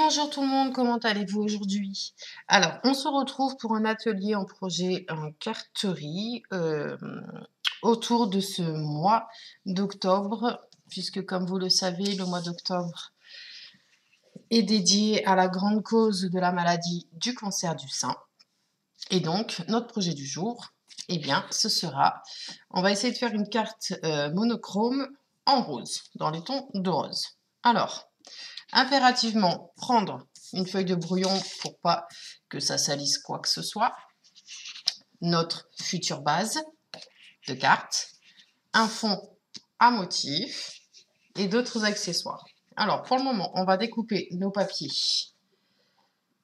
Bonjour tout le monde, comment allez-vous aujourd'hui? Alors, on se retrouve pour un atelier en projet en carterie autour de ce mois d'octobre, puisque comme vous le savez, le mois d'octobre est dédié à la grande cause de la maladie du cancer du sein. Et donc, notre projet du jour, eh bien, ce sera, on va essayer de faire une carte monochrome en rose, dans les tons de rose. Alors, impérativement prendre une feuille de brouillon pour pas que ça salisse quoi que ce soit, notre future base de carte, un fond à motif et d'autres accessoires. Alors pour le moment, on va découper nos papiers.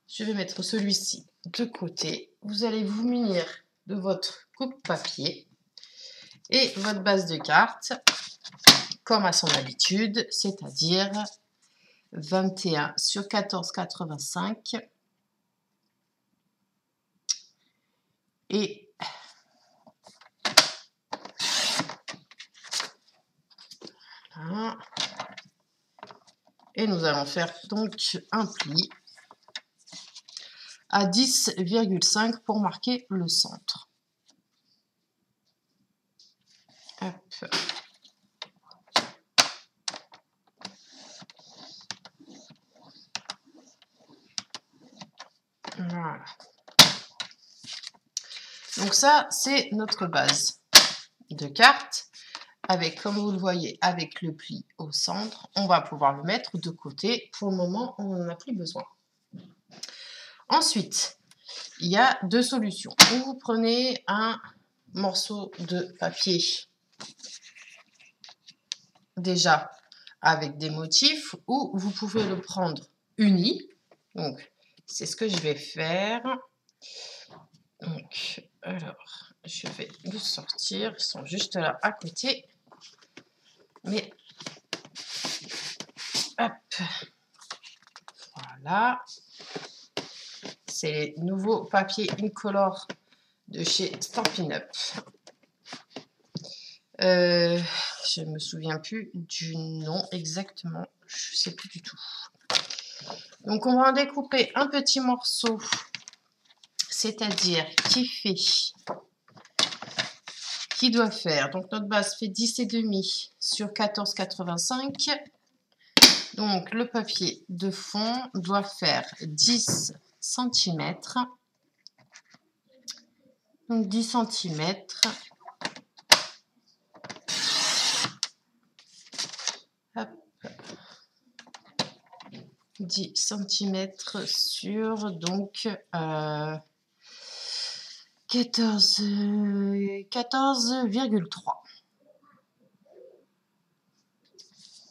Je vais mettre celui-ci de côté. Vous allez vous munir de votre coupe-papier et votre base de carte, comme à son habitude, c'est-à-dire 21 sur 14,85 et voilà. Et nous allons faire donc un pli à 10,5 pour marquer le centre. Hop. Voilà. Donc ça, c'est notre base de carte avec, comme vous le voyez, avec le pli au centre. On va pouvoir le mettre de côté. Pour le moment, on n'en a plus besoin. Ensuite, il y a deux solutions. Ou vous prenez un morceau de papier déjà avec des motifs, ou vous pouvez le prendre uni. Donc, c'est ce que je vais faire. Donc, alors, je vais le sortir. Ils sont juste là à côté. Mais, hop, voilà. C'est les nouveaux papiers incolores de chez Stampin' Up. Je ne me souviens plus du nom exactement. Je ne sais plus du tout. Donc, on va en découper un petit morceau, c'est-à-dire qui doit faire. Donc, notre base fait 10,5 sur 14,85. Donc, le papier de fond doit faire 10 cm. Donc, 10 cm. Hop. 10 cm sur donc 14,3.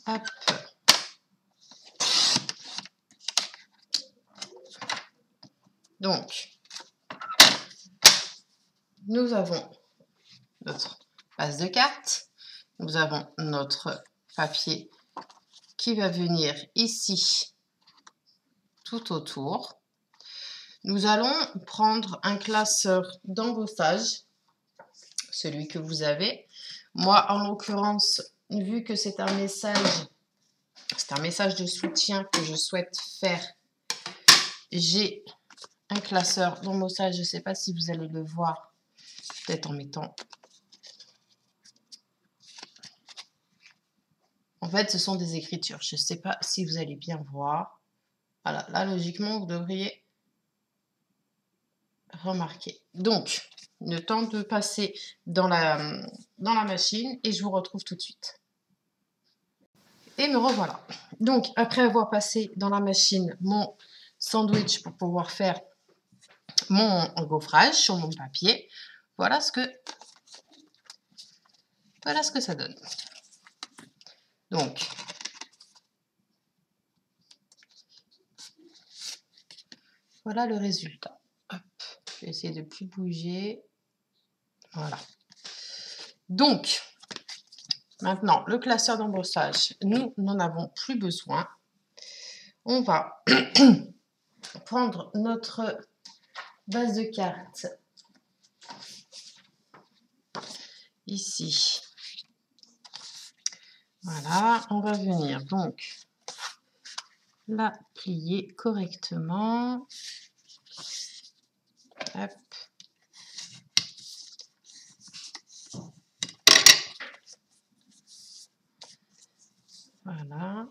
Hop. Donc, nous avons notre base de carte. Nous avons notre papier qui va venir ici tout autour. Nous allons prendre un classeur d'embossage, celui que vous avez. Moi, en l'occurrence, vu que c'est un message de soutien que je souhaite faire, j'ai un classeur d'embossage. Je ne sais pas si vous allez le voir, peut-être en mettant. En fait, ce sont des écritures. Je ne sais pas si vous allez bien voir. Voilà, là, logiquement, vous devriez remarquer. Donc, le temps de passer dans la machine et je vous retrouve tout de suite. Et me revoilà. Donc, après avoir passé dans la machine mon sandwich pour pouvoir faire mon gaufrage sur mon papier, voilà ce que ça donne. Donc, voilà le résultat. Hop, je vais essayer de ne plus bouger. Voilà. Donc, maintenant, le classeur d'embossage, nous n'en avons plus besoin. On va prendre notre base de carte ici. Voilà, on va venir donc la plier correctement. Hop. Voilà.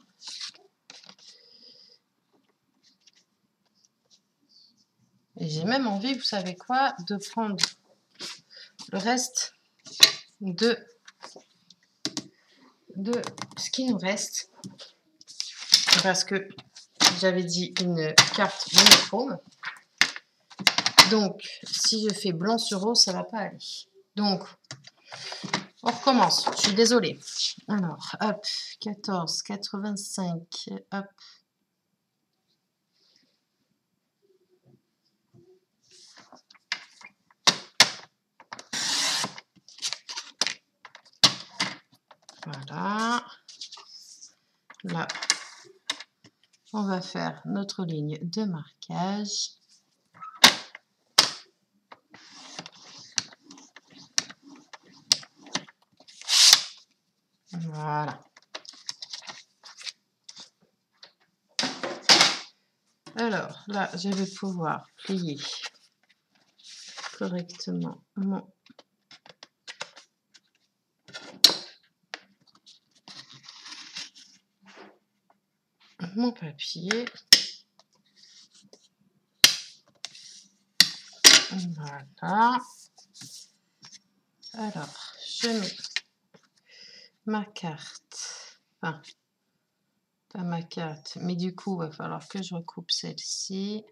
Et j'ai même envie, vous savez quoi, de prendre le reste de ce qui nous reste. Parce que j'avais dit une carte monochrome. Donc, si je fais blanc sur rose, ça ne va pas aller. Donc, on recommence. Je suis désolée. Alors, hop, 14, 85, hop. Voilà. Là, on va faire notre ligne de marquage. Voilà. Alors, là, je vais pouvoir plier correctement mon papier. Voilà. Alors, je mets ma carte. Enfin, pas ma carte, mais du coup, il va falloir que je recoupe celle-ci.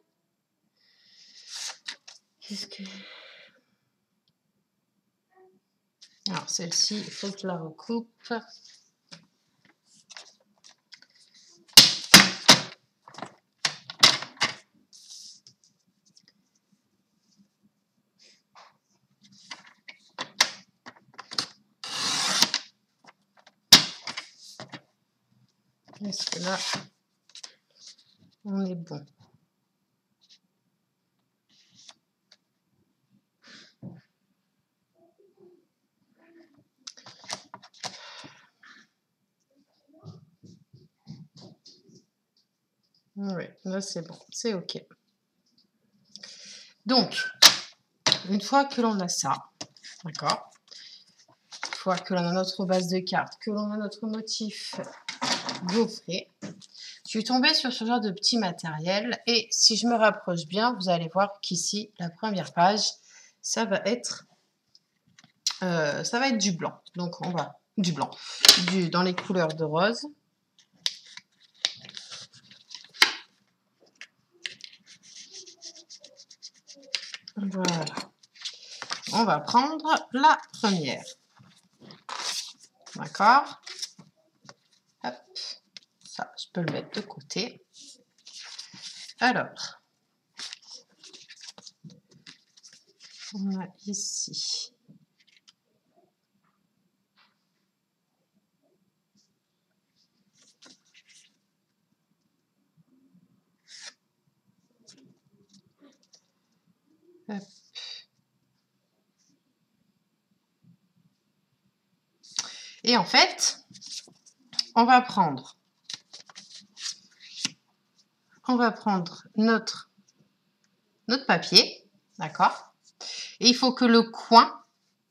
Qu'est-ce que... Alors, celle-ci, il faut que je la recoupe. Est-ce que là, on est bon? Oui, là c'est bon, c'est OK. Donc, une fois que l'on a ça, d'accord? Une fois que l'on a notre base de cartes, que l'on a notre motif gaufré, je suis tombée sur ce genre de petit matériel et si je me rapproche bien, vous allez voir qu'ici, la première page, ça va être du blanc. Donc, on va du blanc, dans les couleurs de rose. Voilà. On va prendre la première. D'accord? Hop. Ça, je peux le mettre de côté. Alors, on a ici hop. Et en fait, on va prendre notre papier, d'accord? Et il faut que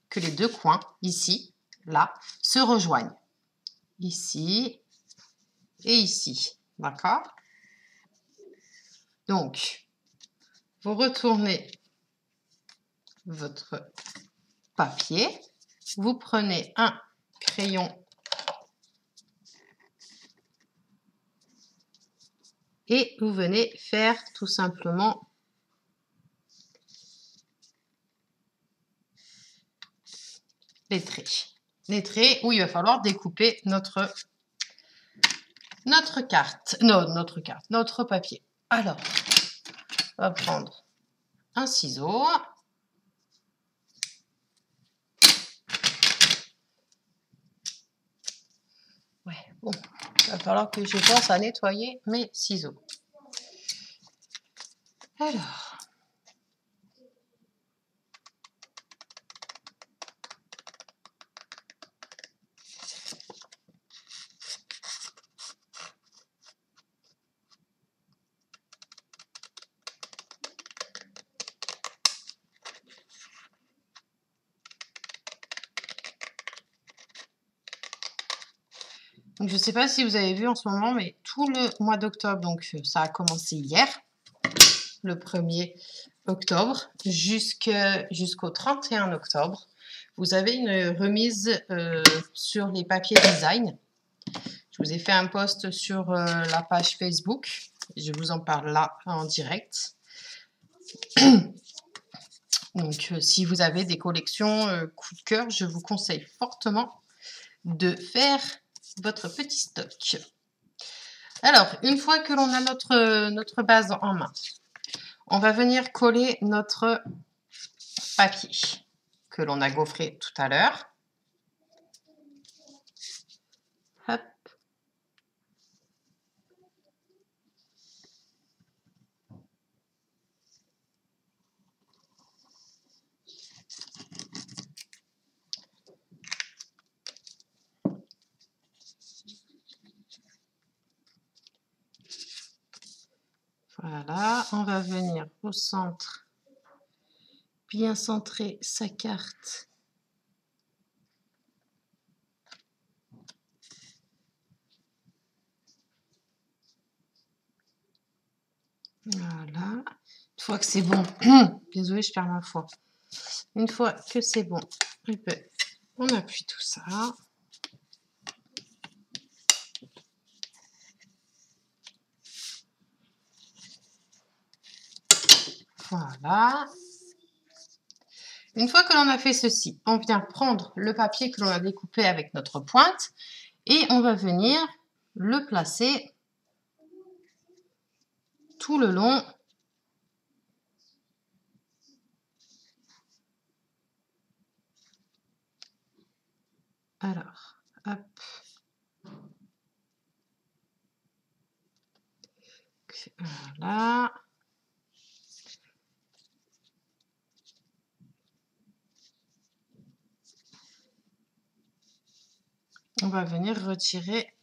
que les deux coins, ici, là, se rejoignent. Ici et ici, d'accord? Donc, vous retournez votre papier, vous prenez un crayon et vous venez faire tout simplement les traits. Les traits où il va falloir découper notre carte. Non, notre papier. Alors, on va prendre un ciseau. Ouais, bon, il va falloir que je pense à nettoyer mes ciseaux. Alors, Donc, je ne sais pas si vous avez vu en ce moment, mais tout le mois d'octobre, donc ça a commencé hier, le 1er octobre, jusqu'au 31 octobre. Vous avez une remise sur les papiers design. Je vous ai fait un post sur la page Facebook. Je vous en parle là en direct. Donc, si vous avez des collections coup de cœur, je vous conseille fortement de faire votre petit stock. Alors, une fois que l'on a notre base en main, on va venir coller notre papier que l'on a gaufré tout à l'heure. Hop. Voilà, on va venir au centre, bien centrer sa carte. Voilà, une fois que c'est bon, désolée, je perds ma foi. Une fois que c'est bon, on appuie tout ça. Voilà. Une fois que l'on a fait ceci, on vient prendre le papier que l'on a découpé avec notre pointe et on va venir le placer tout le long . Alors, hop. Voilà. On va venir retirer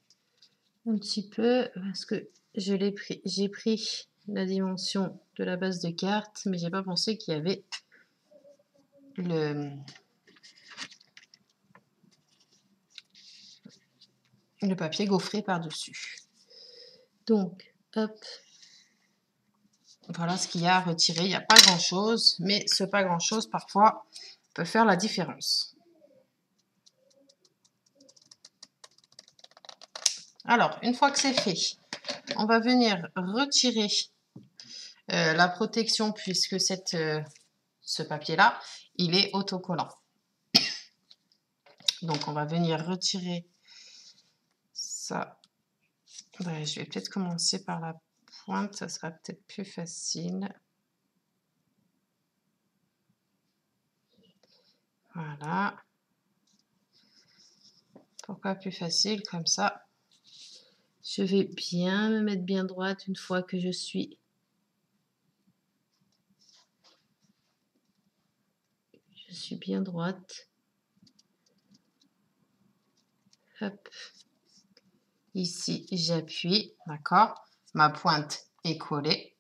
un petit peu parce que j'ai pris la dimension de la base de carte, mais j'ai pas pensé qu'il y avait le papier gaufré par-dessus. Donc, hop. Voilà ce qu'il y a à retirer. Il n'y a pas grand-chose, mais ce pas grand-chose, parfois, peut faire la différence. Alors, une fois que c'est fait, on va venir retirer la protection puisque ce papier-là, il est autocollant. Donc, on va venir retirer ça. Ouais, je vais peut-être commencer par la pointe, ça sera peut-être plus facile. Voilà. Pourquoi plus facile? Comme ça, je vais bien me mettre bien droite une fois que je suis bien droite. Hop. Ici, j'appuie, d'accord? Ma pointe est collée.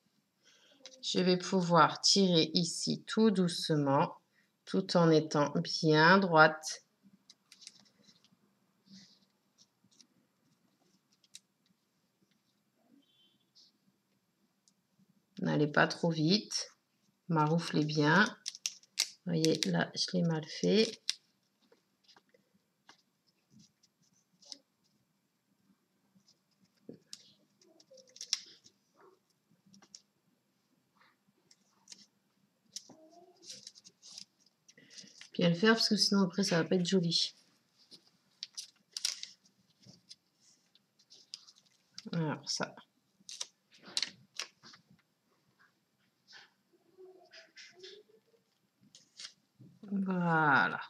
Je vais pouvoir tirer ici tout doucement, tout en étant bien droite. N'allez pas trop vite. Marouflez bien. Vous voyez, là, je l'ai mal fait. Bien le faire parce que sinon après ça va pas être joli. Alors ça. Voilà.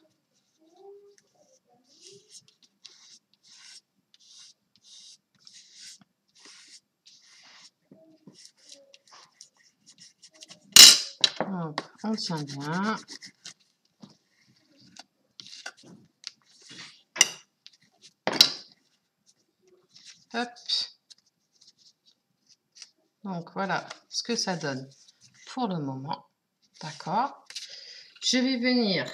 Hop, on tient bien. Hop. Donc voilà ce que ça donne pour le moment. D'accord. Je vais venir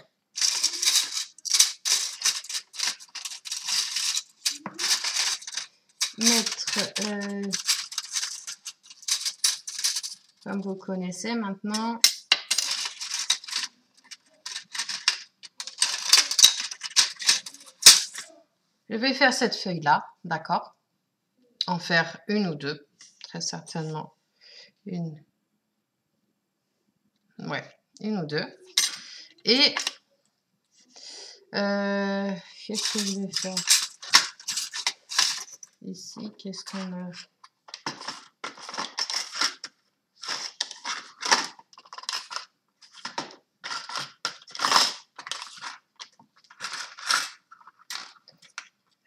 comme vous connaissez maintenant, je vais faire cette feuille-là, d'accord? En faire une ou deux, très certainement une. Ouais, une ou deux. Et qu'est-ce que je vais faire ici? Qu'est-ce qu'on a?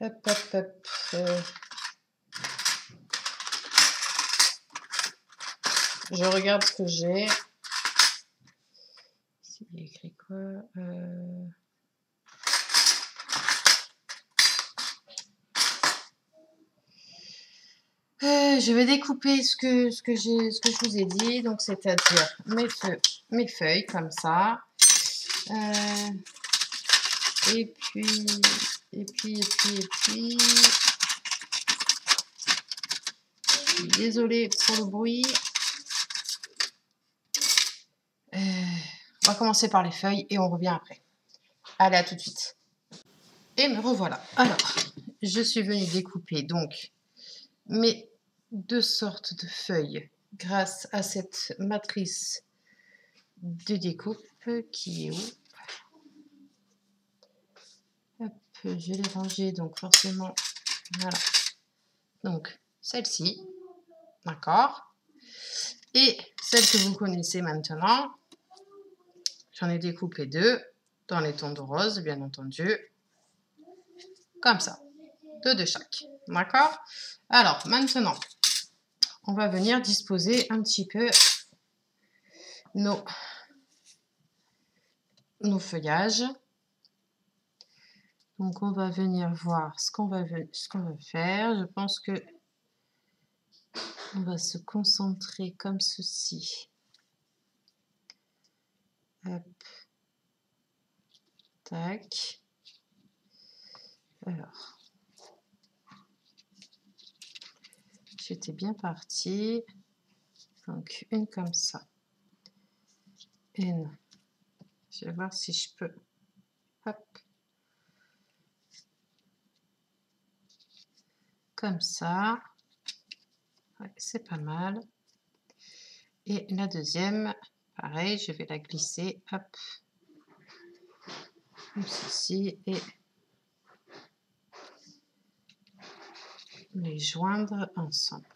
Hop, hop, hop. Je regarde ce que j'ai. Ici, il y a écrit quoi? Je vais découper ce que je vous ai dit, donc c'est-à-dire mes feuilles comme ça. Et puis. Désolée pour le bruit. On va commencer par les feuilles et on revient après. Allez, à tout de suite. Et me revoilà. Alors, je suis venue découper donc mes deux sortes de feuilles grâce à cette matrice de découpe qui est où? Hop, je l'ai rangée, donc forcément, voilà. Donc, celle-ci, d'accord? Et celle que vous connaissez maintenant, j'en ai découpé deux dans les tons de rose, bien entendu, comme ça, deux de chaque, d'accord? Alors, maintenant, on va venir disposer un petit peu nos feuillages. Donc, on va venir voir ce qu'on va faire. Je pense que on va se concentrer comme ceci. Hop. Tac. Alors. J'étais bien partie. Donc, une comme ça. Une. Je vais voir si je peux. Hop. Comme ça. Ouais, c'est pas mal. Et la deuxième, pareil, je vais la glisser. Hop. Comme ceci. Et les joindre ensemble.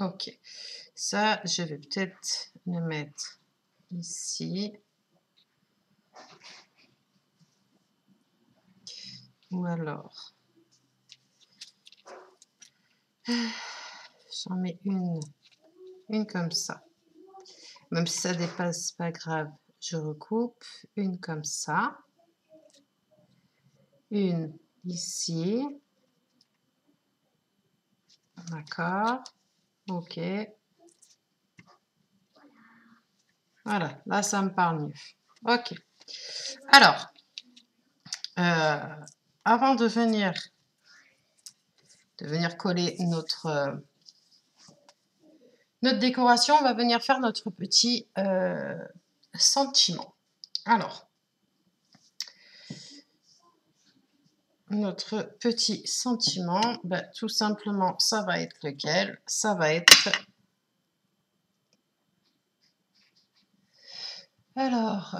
Ok. Ça, je vais peut-être le mettre ici. Ou alors, j'en mets une comme ça. Même si ça dépasse, pas grave, je recoupe. Une comme ça. Une ici. D'accord. Ok. Voilà, là, ça me parle mieux. Ok. Alors, avant de venir coller notre décoration, on va venir faire notre petit sentiment. Alors, notre petit sentiment, ben, tout simplement, ça va être lequel? Ça va être... Alors,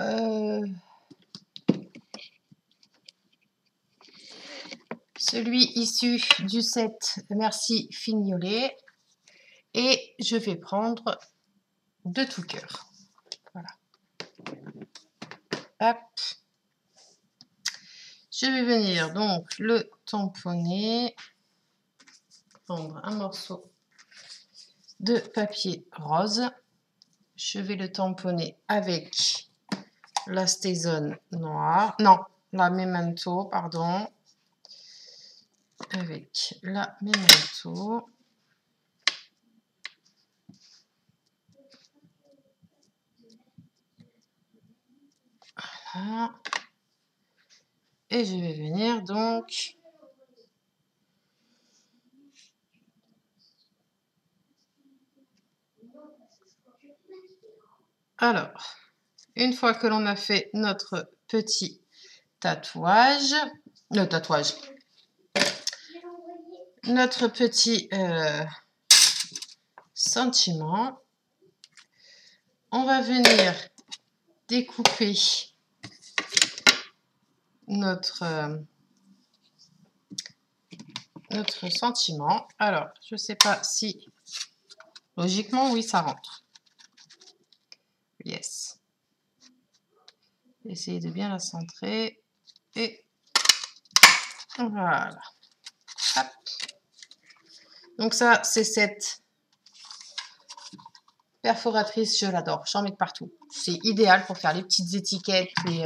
celui issu du set Merci Fignolet. Et je vais prendre de tout cœur. Voilà. Hop. Je vais venir donc le tamponner. Prendre un morceau de papier rose. Je vais le tamponner avec la Stazone noire. Non, la Memento, pardon. Avec la Memento. Voilà. Et je vais venir donc Alors, une fois que l'on a fait notre petit tatouage, notre petit sentiment, on va venir découper notre sentiment. Alors, je ne sais pas si... Logiquement, oui, ça rentre. Yes. Essayez de bien la centrer. Et voilà. Hop. Donc ça, c'est cette perforatrice, je l'adore. J'en mets de partout. C'est idéal pour faire les petites étiquettes. Et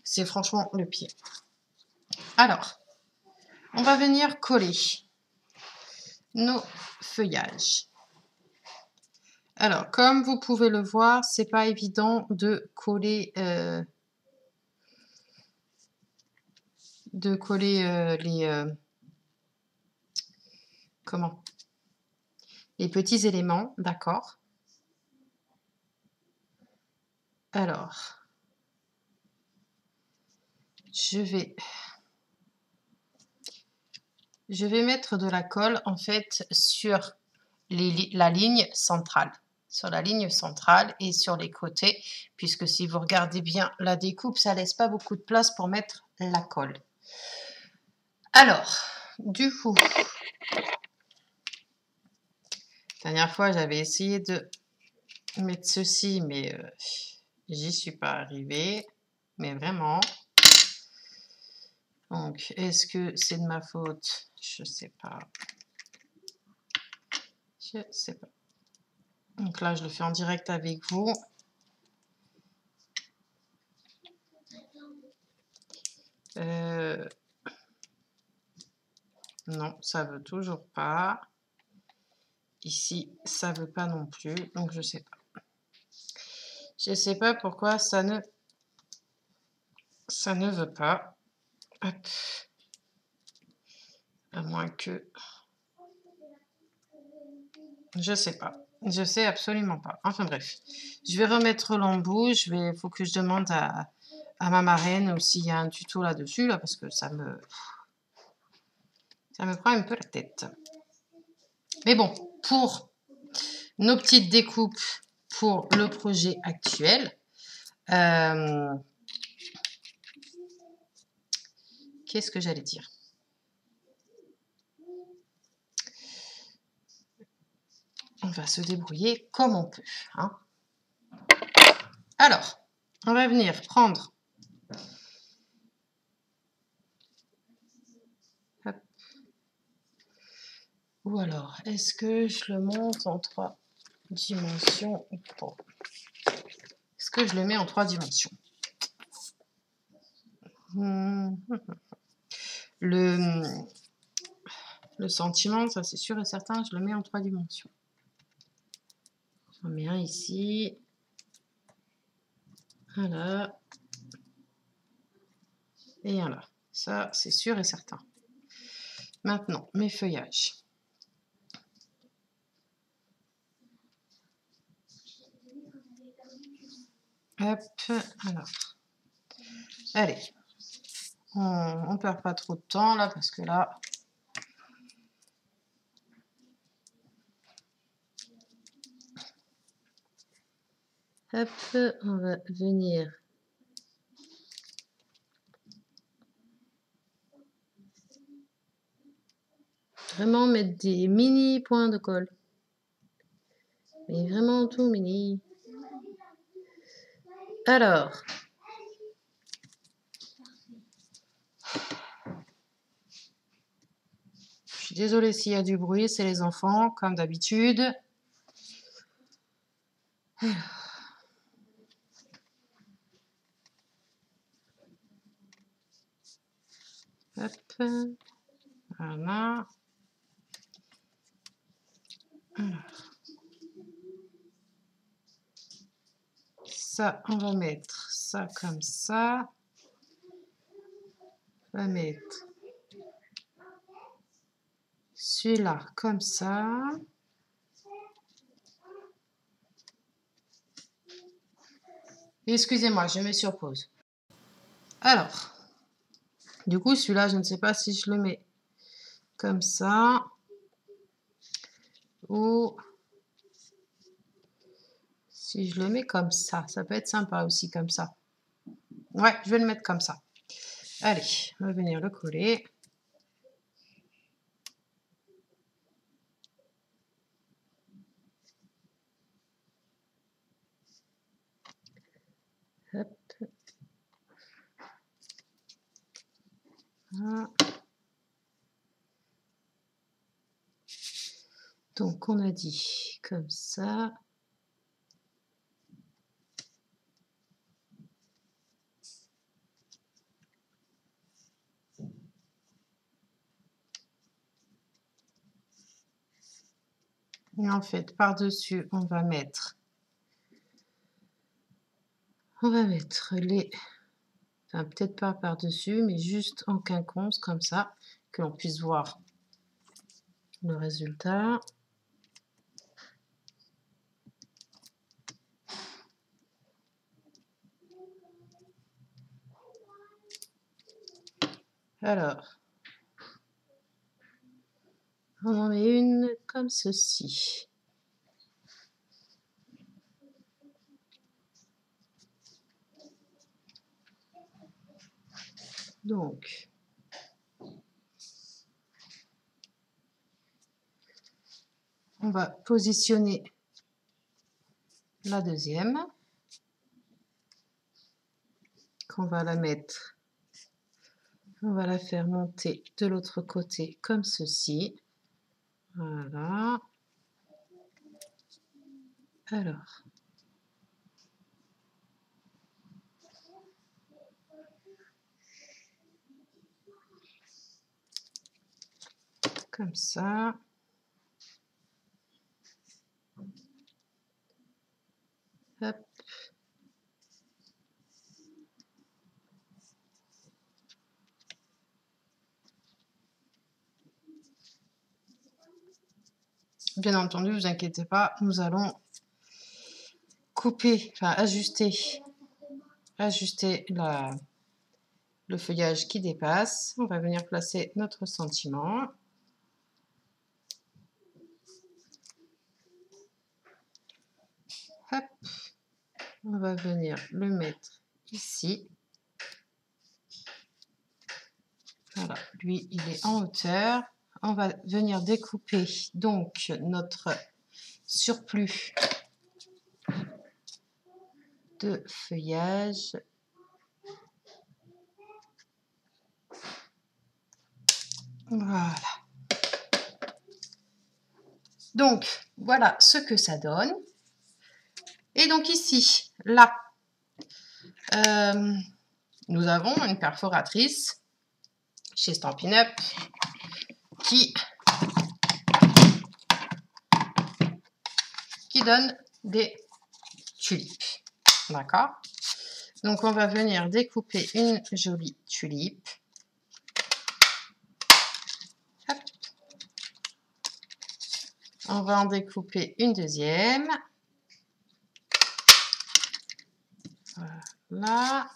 c'est franchement le pied. Alors, on va venir coller nos feuillages. Alors, comme vous pouvez le voir, c'est pas évident de coller les petits éléments, d'accord. Alors, je vais mettre de la colle en fait sur la ligne centrale. Sur la ligne centrale et sur les côtés, puisque si vous regardez bien la découpe, ça laisse pas beaucoup de place pour mettre la colle. Alors, du coup, la dernière fois, j'avais essayé de mettre ceci, mais j'y suis pas arrivée. Mais vraiment. Donc, est-ce que c'est de ma faute? Je sais pas. Je sais pas. Donc là, je le fais en direct avec vous. Non, ça veut toujours pas. Ici, ça veut pas non plus. Donc, je sais pas. Je sais pas pourquoi ça ne veut pas. Hop. À moins que... Je sais pas. Je sais absolument pas. Enfin bref. Je vais remettre l'embout. Faut que je demande à ma marraine s'il y a un tuto là-dessus, là, parce que ça me prend un peu la tête. Mais bon, pour nos petites découpes pour le projet actuel, qu'est-ce que j'allais dire? On va se débrouiller comme on peut. Hein. Alors, on va venir prendre... Hop. Ou alors, est-ce que je le monte en 3 dimensions ou pas? Est-ce que je le mets en 3 dimensions? Le sentiment, ça c'est sûr et certain, je le mets en 3 dimensions. J'en mets un ici. Voilà. Et un là. Ça, c'est sûr et certain. Maintenant, mes feuillages. Hop, alors. Allez. On ne perd pas trop de temps là, parce que là... Hop, on va venir... Vraiment mettre des mini points de colle. Mais vraiment tout mini. Alors... Je suis désolée s'il y a du bruit, c'est les enfants, comme d'habitude. Hop, voilà. Alors. Ça, on va mettre ça comme ça. On va mettre celui-là comme ça. Excusez-moi, je mets sur pause. Alors, du coup, celui-là, je ne sais pas si je le mets comme ça ou si je le mets comme ça. Ça peut être sympa aussi comme ça. Ouais, je vais le mettre comme ça. Allez, on va venir le coller. Hop. Voilà. Donc, on a dit comme ça. Et en fait, par-dessus, on va mettre les... Enfin, peut-être pas par-dessus, mais juste en quinconce, comme ça, que l'on puisse voir le résultat. Alors, on en met une comme ceci. Donc, on va positionner la deuxième, qu'on va la mettre, on va la faire monter de l'autre côté comme ceci. Voilà. Alors, comme ça. Hop. Bien entendu, vous inquiétez pas, nous allons couper, enfin ajuster le feuillage qui dépasse. On va venir placer notre sentiment. Hop. On va venir le mettre ici. Voilà, lui, il est en hauteur. On va venir découper donc notre surplus de feuillage. Voilà. Donc, voilà ce que ça donne. Et donc ici, là, nous avons une perforatrice chez Stampin' Up qui donne des tulipes. D'accord? Donc, on va venir découper une jolie tulipe. Hop. On va en découper une deuxième. Voilà.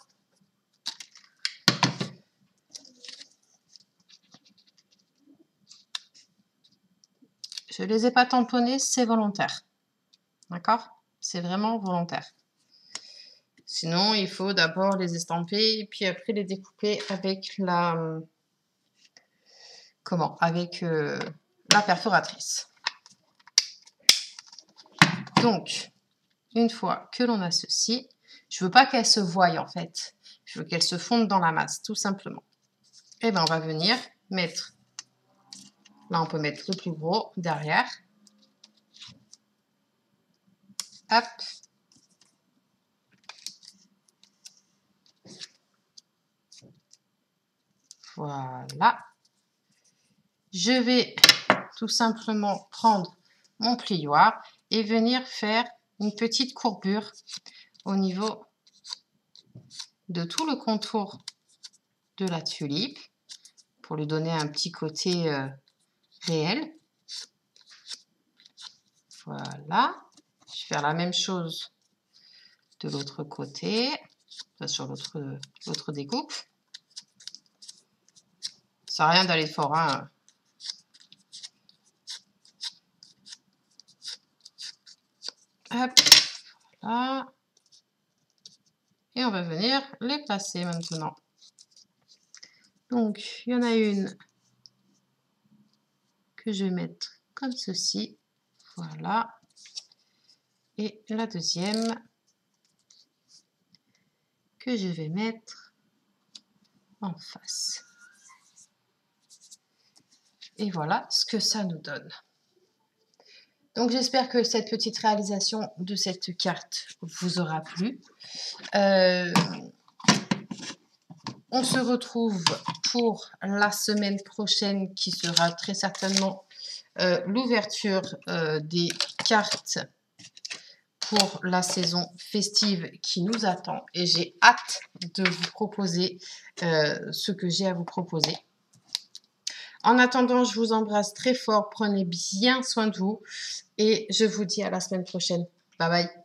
Je ne les ai pas tamponnés, c'est volontaire. D'accord? C'est vraiment volontaire. Sinon, il faut d'abord les estamper et puis après les découper avec la... Comment? Avec la perforatrice. Donc, une fois que l'on a ceci, je ne veux pas qu'elle se voie en fait. Je veux qu'elle se fonde dans la masse, tout simplement. Et bien, on va venir mettre... Là, on peut mettre le plus gros derrière. Hop. Voilà. Je vais tout simplement prendre mon plioir et venir faire une petite courbure au niveau de tout le contour de la tulipe pour lui donner un petit côté réel. Voilà. Je vais faire la même chose de l'autre côté, enfin, sur l'autre découpe. Ça sert à rien d'aller fort, hein. Hop, voilà. Et on va venir les placer maintenant. Donc, il y en a une que je vais mettre comme ceci. Voilà. Et la deuxième que je vais mettre en face. Et voilà ce que ça nous donne. Donc j'espère que cette petite réalisation de cette carte vous aura plu. On se retrouve pour la semaine prochaine qui sera très certainement l'ouverture des cartes pour la saison festive qui nous attend. Et j'ai hâte de vous proposer ce que j'ai à vous proposer. En attendant, je vous embrasse très fort. Prenez bien soin de vous. Et je vous dis à la semaine prochaine. Bye bye.